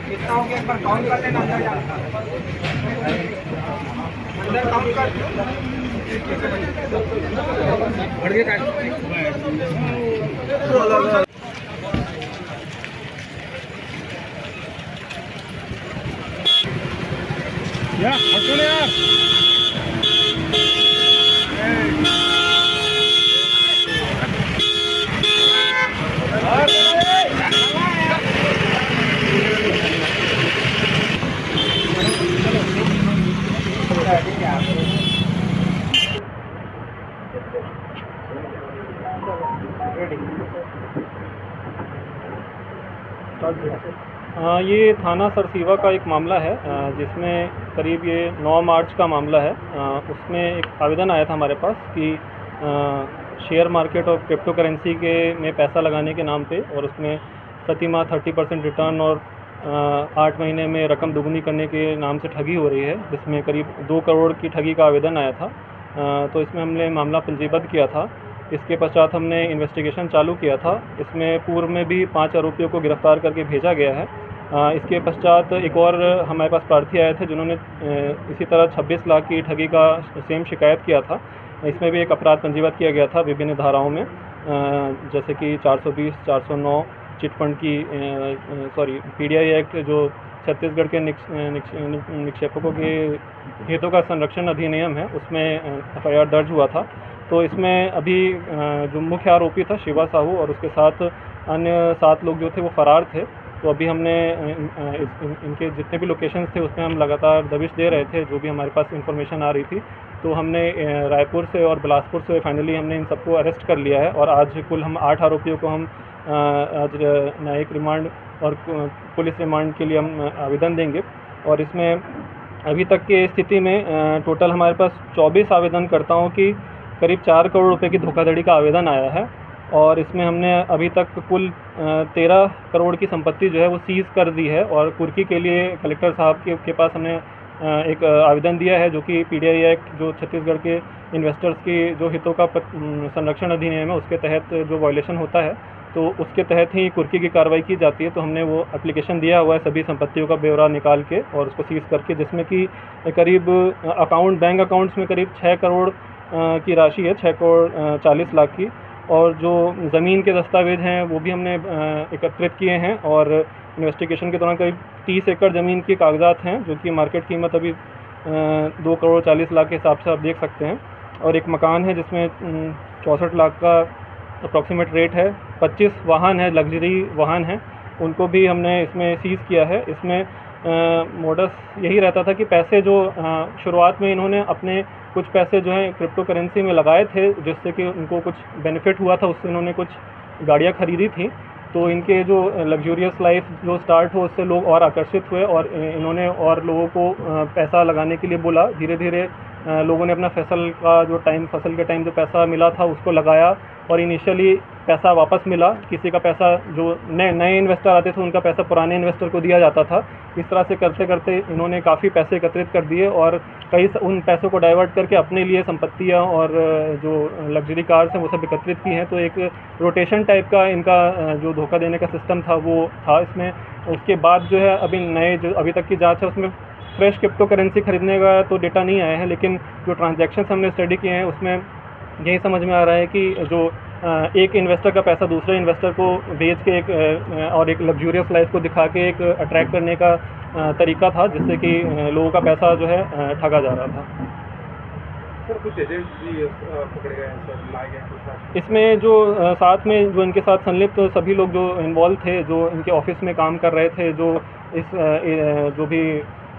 कितना हो गया एक बार काउंट कर लेना, अंदर काउंट कर यार ये थाना सरसीवा का एक मामला है जिसमें करीब ये 9 मार्च का मामला है। उसमें एक आवेदन आया था हमारे पास कि शेयर मार्केट और क्रिप्टो करेंसी के में पैसा लगाने के नाम पे और उसमें प्रति माह 30% रिटर्न और 8 महीने में रकम दुगनी करने के नाम से ठगी हो रही है, जिसमें करीब 2 करोड़ की ठगी का आवेदन आया था। तो इसमें हमने मामला पंजीबद्ध किया था। इसके पश्चात हमने इन्वेस्टिगेशन चालू किया था। इसमें पूर्व में भी 5 आरोपियों को गिरफ्तार करके भेजा गया है। इसके पश्चात एक और हमारे पास प्रार्थी आए थे जिन्होंने इसी तरह 26 लाख की ठगी का सेम शिकायत किया था। इसमें भी एक अपराध पंजीबद्ध किया गया था विभिन्न धाराओं में, जैसे कि 420, 409 चिटफंड की पीडीआई एक्ट जो छत्तीसगढ़ के निक्षेपकों के हितों का संरक्षण अधिनियम है, उसमें एफआईआर दर्ज हुआ था। तो इसमें अभी जो मुख्य आरोपी था शिवा साहू और उसके साथ अन्य 7 लोग जो थे वो फरार थे। तो अभी हमने इनके जितने भी लोकेशंस थे उसमें हम लगातार दबिश दे रहे थे, जो भी हमारे पास इंफॉर्मेशन आ रही थी। तो हमने रायपुर से और बिलासपुर से फाइनली हमने इन सबको अरेस्ट कर लिया है और आज कुल हम 8 आरोपियों को हम आज न्यायिक रिमांड और पुलिस रिमांड के लिए हम आवेदन देंगे। और इसमें अभी तक की स्थिति में टोटल हमारे पास 24 आवेदनकर्ताओं की करीब 4 करोड़ रुपए की धोखाधड़ी का आवेदन आया है और इसमें हमने अभी तक कुल 13 करोड़ की संपत्ति जो है वो सीज़ कर दी है। और कुर्की के लिए कलेक्टर साहब के पास हमने एक आवेदन दिया है, जो कि पीडीआई एक्ट जो छत्तीसगढ़ के इन्वेस्टर्स की जो हितों का संरक्षण अधिनियम है उसके तहत जो वायलेशन होता है, तो उसके तहत ही कुर्की की कार्रवाई की जाती है। तो हमने वो एप्लीकेशन दिया हुआ है सभी संपत्तियों का ब्यौरा निकाल के और उसको सीज़ करके, जिसमें कि करीब बैंक अकाउंट्स में करीब 6 करोड़ की राशि है, 6 करोड़ 40 लाख की। और जो ज़मीन के दस्तावेज़ हैं वो भी हमने एकत्रित किए हैं और इन्वेस्टिगेशन के दौरान करीब 30 एकड़ ज़मीन के कागजात हैं, जो कि मार्केट कीमत अभी 2 करोड़ 40 लाख के हिसाब से आप देख सकते हैं। और एक मकान है जिसमें 64 लाख का अप्रॉक्सीमेट रेट है। 25 वाहन है, लग्जरी वाहन हैं, उनको भी हमने इसमें सीज़ किया है। इसमें मोडस यही रहता था कि पैसे जो शुरुआत में इन्होंने अपने कुछ पैसे जो हैं क्रिप्टो करेंसी में लगाए थे, जिससे कि उनको कुछ बेनिफिट हुआ था, उससे इन्होंने कुछ गाड़ियाँ खरीदी थी। तो इनके जो लग्जूरियस लाइफ जो स्टार्ट हो उससे लोग और आकर्षित हुए और इन्होंने और लोगों को पैसा लगाने के लिए बोला। धीरे धीरे लोगों ने अपना फसल के टाइम जो पैसा मिला था उसको लगाया और इनिशियली पैसा वापस मिला। किसी का पैसा जो नए इन्वेस्टर आते थे उनका पैसा पुराने इन्वेस्टर को दिया जाता था। इस तरह से करते करते इन्होंने काफ़ी पैसे एकत्रित कर दिए और उन पैसों को डाइवर्ट करके अपने लिए संपत्तियां और जो लग्जरी कार्स हैं वो सब एकत्रित की हैं। तो एक रोटेशन टाइप का इनका जो धोखा देने का सिस्टम था वो था इसमें। उसके बाद जो है जो अभी तक की जाँच है उसमें फ्रेश क्रिप्टो करेंसी खरीदने का तो डेटा नहीं आया है, लेकिन जो ट्रांजैक्शंस हमने स्टडी किए हैं उसमें यही समझ में आ रहा है कि जो एक इन्वेस्टर का पैसा दूसरे इन्वेस्टर को भेज के एक लग्जूरियस लाइफ को दिखा के एक अट्रैक्ट करने का तरीका था, जिससे कि लोगों का पैसा जो है ठगा जा रहा था। सर कुछ एजेंट्स भी पकड़े गए हैं सर, लाए गए इसमें जो साथ में जो इनके साथ संलिप्त सभी लोग जो इन्वॉल्व थे, जो इनके ऑफिस में काम कर रहे थे, जो जो भी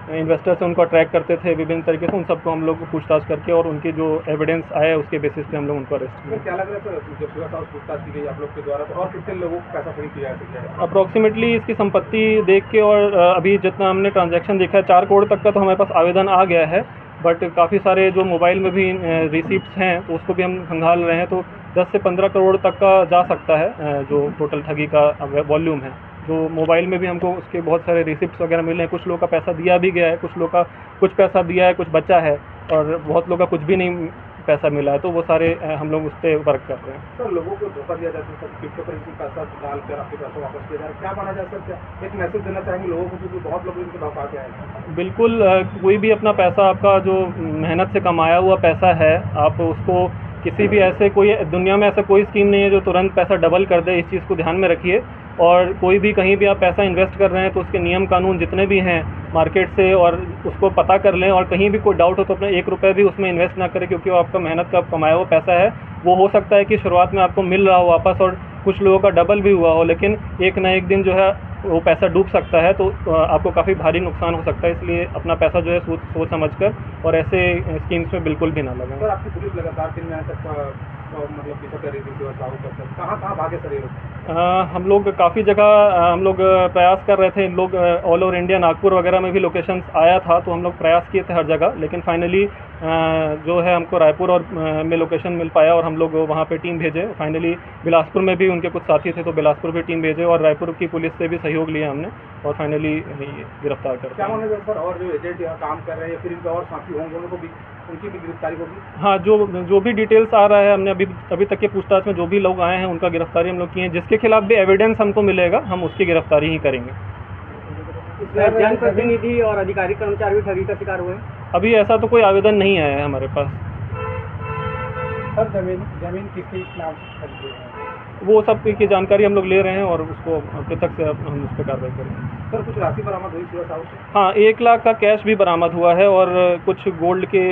इन्वेस्टर्स उनको अट्रैक्ट करते थे विभिन्न तरीके से, उन सबको हम लोग पूछताछ करके और उनके जो एविडेंस आए उसके बेसिस पे हम लोग उनको अरेस्ट किया। क्या लग रहा है सर, जब पूरा पूछताछ की गई आप लोग के द्वारा, तो और कितने लोगों को पैसा खरीद किया है? अप्रॉक्सीमेटली इसकी संपत्ति देख के और अभी जितना हमने ट्रांजैक्शन देखा है 4 करोड़ तक का तो हमारे पास आवेदन आ गया है, बट काफ़ी सारे जो मोबाइल में भी रिसिप्ट्स हैं तो उसको भी हम खंगाल रहे हैं। तो 10 से 15 करोड़ तक का जा सकता है जो टोटल ठगी का वॉल्यूम है। जो मोबाइल में भी हमको उसके बहुत सारे रिसिप्ट्स वगैरह मिले हैं। कुछ लोगों का पैसा दिया भी गया है, कुछ लोगों का कुछ पैसा दिया है, कुछ बचा है, और बहुत लोगों का कुछ भी नहीं पैसा मिला है, तो वो सारे हम लोग उस पर वर्क कर रहे हैं। सर लोगों को धोखा दिया जाता है, सर क्रिप्टो करेंसी पैसा डालकर आपके पैसा वापस किया जा रहा है, क्या माना जाए सर? क्या एक मैसेज देना चाहेंगे लोगों को, क्योंकि बहुत लोग इनके धोखा के आए हैं? बिल्कुल, कोई भी अपना पैसा, आपका जो मेहनत से कमाया हुआ पैसा है, आप उसको किसी भी ऐसे, कोई दुनिया में ऐसा कोई स्कीम नहीं है जो तुरंत पैसा डबल कर दे। इस चीज़ को ध्यान में रखिए। और कोई भी कहीं भी आप पैसा इन्वेस्ट कर रहे हैं तो उसके नियम कानून जितने भी हैं मार्केट से, और उसको पता कर लें। और कहीं भी कोई डाउट हो तो अपने 1 रुपये भी उसमें इन्वेस्ट ना करें, क्योंकि वो आपका मेहनत का कमाया हुआ पैसा है। वो हो सकता है कि शुरुआत में आपको मिल रहा हो वापस, और कुछ लोगों का डबल भी हुआ हो, लेकिन एक ना एक दिन जो है वो पैसा डूब सकता है, तो आपको काफ़ी भारी नुकसान हो सकता है। इसलिए अपना पैसा जो है सोच समझ कर और ऐसे स्कीम्स में बिल्कुल भी ना लगाएं। सर आपकी पुलिस लगातार 3 महीने तक मतलब पीछा कर रही थी, कहाँ भागे सर ये लोग? हम लोग काफ़ी जगह हम लोग प्रयास कर रहे थे। इन लोग ऑल ओवर इंडिया, नागपुर वगैरह में भी लोकेशंस आया था, तो हम लोग प्रयास किए थे हर जगह, लेकिन फाइनली जो है हमको रायपुर और में लोकेशन मिल पाया और हम लोग वहाँ पे टीम भेजे। फाइनली बिलासपुर में भी उनके कुछ साथी थे, तो बिलासपुर भी टीम भेजे, और रायपुर की पुलिस से भी सहयोग लिया हमने, और फाइनली गिरफ्तार कर क्या माना जाए सर? और जो एजेंट यहाँ काम कर रहे हैं या फिर इनके और साथी होंगे, उनको भी, उनकी भी गिरफ्तारी होगी? हाँ, जो भी डिटेल्स आ रहा है, हमने अभी तक के पूछताछ में जो भी लोग आए हैं उनका गिरफ्तारी हम लोग किए हैं। जिसके खिलाफ भी एविडेंस हमको मिलेगा हम उसकी गिरफ्तारी ही करेंगे। जनप्रतिनिधि और अधिकारी कर्मचारी भी ठगी का शिकार हुए? अभी ऐसा तो कोई आवेदन नहीं आया है हमारे पास। सर जमीन किसके खिलाफ खरीदे हैं? वो सब की जानकारी हम लोग ले रहे हैं और उसको पृथक से हम उस पर कार्रवाई करेंगे। सर कुछ राशि बरामद हुई सुबह साहब से? हाँ, 1 लाख का कैश भी बरामद हुआ है, और कुछ गोल्ड के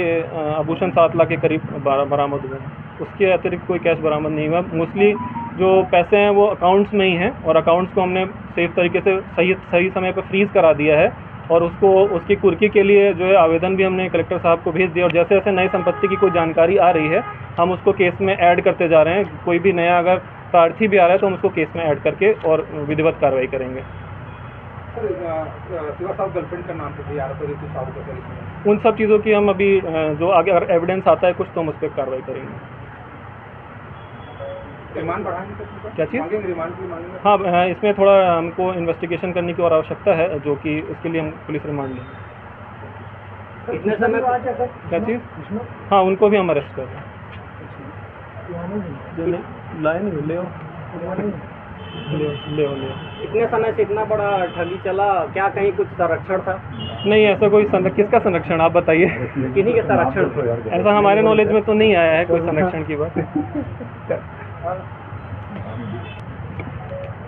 आभूषण 7 लाख के करीब बरामद हुए हैं। उसके अतिरिक्त कोई कैश बरामद नहीं हुआ। मोस्टली जो पैसे हैं वो अकाउंट्स में ही हैं, और अकाउंट्स को हमने सेफ तरीके से सही समय पर फ्रीज़ करा दिया है, और उसकी कुर्की के लिए जो है आवेदन भी हमने कलेक्टर साहब को भेज दिया। और जैसे जैसे नई संपत्ति की कोई जानकारी आ रही है हम उसको केस में ऐड करते जा रहे हैं। कोई भी नया अगर प्रार्थी भी आ रहा है तो हम उसको केस में ऐड करके और विधिवत कार्रवाई करेंगे। सर शिवा साहब गर्लफ्रेंड का नाम से आ रहा था ऋतु साहू का, सर इसमें उन सब चीज़ों की हम अभी जो आगे अगर एविडेंस आता है कुछ तो हम उस पर कार्रवाई करेंगे। रिमांड बढ़ाएंगे सर? क्या चीज़? मांगेंगे रिमांड की मांगेंगे? हाँ, इसमें थोड़ा हमको इन्वेस्टिगेशन करने की और आवश्यकता है, जो कि उसके लिए हम पुलिस रिमांड लेंगे। कितने समय क्या चीज़? हाँ, उनको भी हम अरेस्ट कर रहे हैं। लाए नहीं, ले कितने समय से इतना बड़ा ठगी चला? क्या कहीं कुछ संरक्षण था? नहीं, ऐसा कोई किसका संरक्षण, आप बताइए। किन्हीं के संरक्षण? ऐसा हमारे नॉलेज में तो नहीं आया है कोई संरक्षण की बात।